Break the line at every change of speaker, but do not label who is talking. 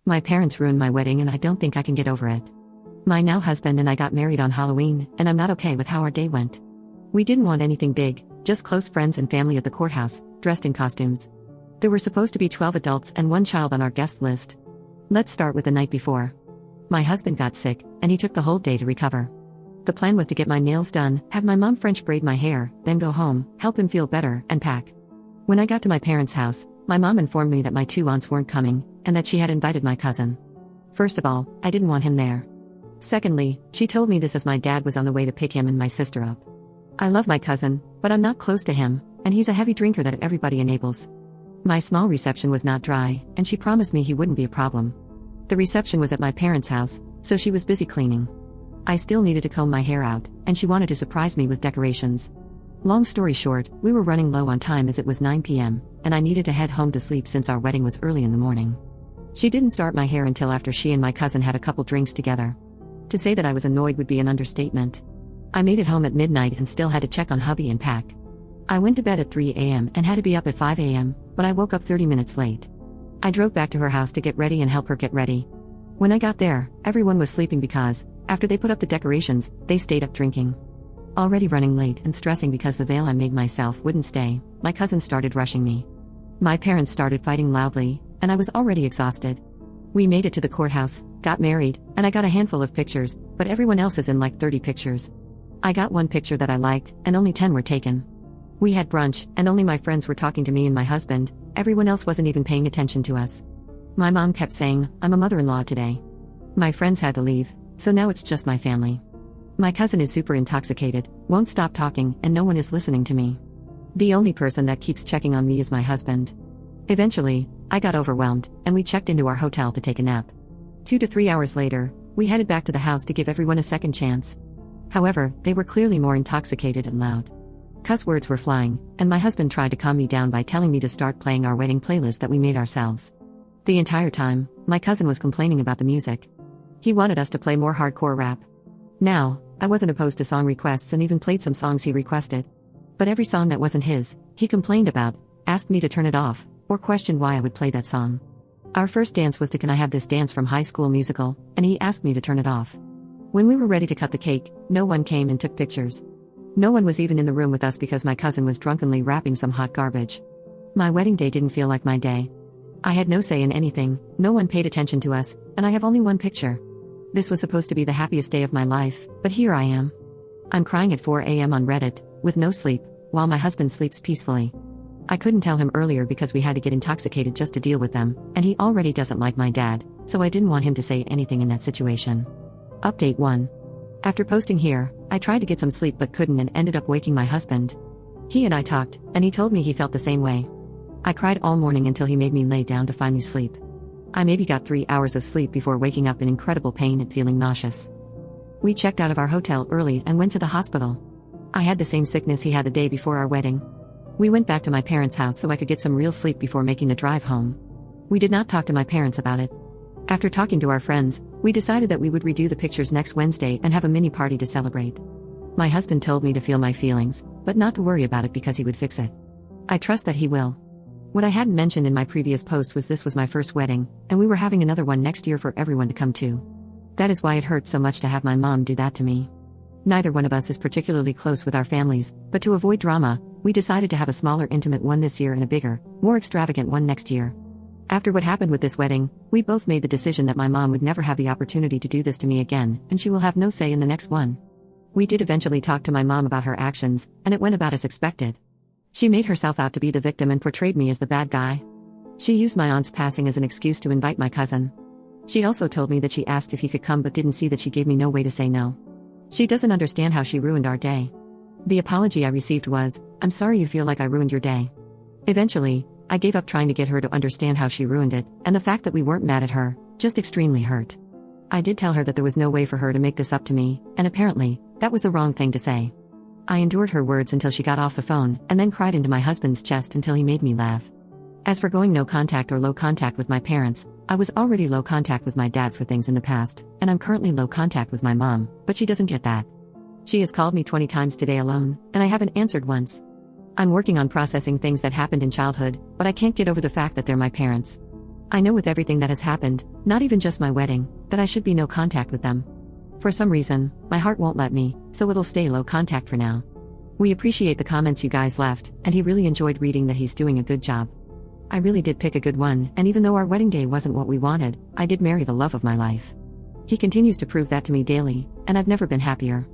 My parents ruined my wedding and I don't think I can get over it. My now husband and I got married on Halloween, and I'm not okay with how our day went. We didn't want anything big, just close friends and family at the courthouse, dressed in costumes. There were supposed to be 12 adults and 1 child on our guest list. Let's start with the night before. My husband got sick, and he took the whole day to recover. The plan was to get my nails done, have my mom French braid my hair, then go home, help him feel better, and pack. When I got to my parents' house, my mom informed me that my 2 aunts weren't coming, and that she had invited my cousin. First of all, I didn't want him there. Secondly, she told me this as my dad was on the way to pick him and my sister up. I love my cousin, but I'm not close to him, and he's a heavy drinker that everybody enables. My small reception was not dry, and she promised me he wouldn't be a problem. The reception was at my parents' house, so she was busy cleaning. I still needed to comb my hair out, and she wanted to surprise me with decorations. Long story short, we were running low on time as it was 9 p.m., and I needed to head home to sleep since our wedding was early in the morning. She didn't start my hair until after she and my cousin had a couple drinks together. To say that I was annoyed would be an understatement. I made it home at midnight and still had to check on hubby and pack. I went to bed at 3 a.m. and had to be up at 5 a.m., but I woke up 30 minutes late. I drove back to her house to get ready and help her get ready. When I got there, everyone was sleeping because, after they put up the decorations, they stayed up drinking. Already running late and stressing because the veil I made myself wouldn't stay, my cousin started rushing me. My parents started fighting loudly, and I was already exhausted. We made it to the courthouse, got married, and I got a handful of pictures, but everyone else is in like 30 pictures. I got 1 picture that I liked, and only 10 were taken. We had brunch, and only my friends were talking to me and my husband, everyone else wasn't even paying attention to us. My mom kept saying, "I'm a mother-in-law today." My friends had to leave, so now it's just my family. My cousin is super intoxicated, won't stop talking, and no one is listening to me. The only person that keeps checking on me is my husband. Eventually, I got overwhelmed, and we checked into our hotel to take a nap. 2 to 3 hours later, we headed back to the house to give everyone a second chance. However, they were clearly more intoxicated and loud. Cuss words were flying, and my husband tried to calm me down by telling me to start playing our wedding playlist that we made ourselves. The entire time, my cousin was complaining about the music. He wanted us to play more hardcore rap. Now, I wasn't opposed to song requests and even played some songs he requested. But every song that wasn't his, he complained about, asked me to turn it off, or questioned why I would play that song. Our first dance was to Can I Have This Dance from High School Musical, and he asked me to turn it off. When we were ready to cut the cake, no one came and took pictures. No one was even in the room with us because my cousin was drunkenly rapping some hot garbage. My wedding day didn't feel like my day. I had no say in anything, no one paid attention to us, and I have only 1 picture. This was supposed to be the happiest day of my life, but here I am. I'm crying at 4 a.m. on Reddit, with no sleep, while my husband sleeps peacefully. I couldn't tell him earlier because we had to get intoxicated just to deal with them, and he already doesn't like my dad, so I didn't want him to say anything in that situation. Update 1. After posting here, I tried to get some sleep but couldn't and ended up waking my husband. He and I talked, and he told me he felt the same way. I cried all morning until he made me lay down to finally sleep. I maybe got 3 hours of sleep before waking up in incredible pain and feeling nauseous. We checked out of our hotel early and went to the hospital. I had the same sickness he had the day before our wedding. We went back to my parents' house so I could get some real sleep before making the drive home. We did not talk to my parents about it. After talking to our friends, we decided that we would redo the pictures next Wednesday and have a mini party to celebrate. My husband told me to feel my feelings, but not to worry about it because he would fix it. I trust that he will. What I hadn't mentioned in my previous post was this was my first wedding, and we were having another one next year for everyone to come to. That is why it hurts so much to have my mom do that to me. Neither one of us is particularly close with our families, but to avoid drama, we decided to have a smaller intimate one this year and a bigger, more extravagant one next year. After what happened with this wedding, we both made the decision that my mom would never have the opportunity to do this to me again, and she will have no say in the next one. We did eventually talk to my mom about her actions, and it went about as expected. She made herself out to be the victim and portrayed me as the bad guy. She used my aunt's passing as an excuse to invite my cousin. She also told me that she asked if he could come but didn't see that she gave me no way to say no. She doesn't understand how she ruined our day. The apology I received was, "I'm sorry you feel like I ruined your day." Eventually, I gave up trying to get her to understand how she ruined it, and the fact that we weren't mad at her, just extremely hurt. I did tell her that there was no way for her to make this up to me, and apparently, that was the wrong thing to say. I endured her words until she got off the phone, and then cried into my husband's chest until he made me laugh. As for going no contact or low contact with my parents, I was already low contact with my dad for things in the past, and I'm currently low contact with my mom, but she doesn't get that. She has called me 20 times today alone, and I haven't answered once. I'm working on processing things that happened in childhood, but I can't get over the fact that they're my parents. I know with everything that has happened, not even just my wedding, that I should be no contact with them. For some reason, my heart won't let me, so it'll stay low contact for now. We appreciate the comments you guys left, and he really enjoyed reading that he's doing a good job. I really did pick a good one, and even though our wedding day wasn't what we wanted, I did marry the love of my life. He continues to prove that to me daily, and I've never been happier.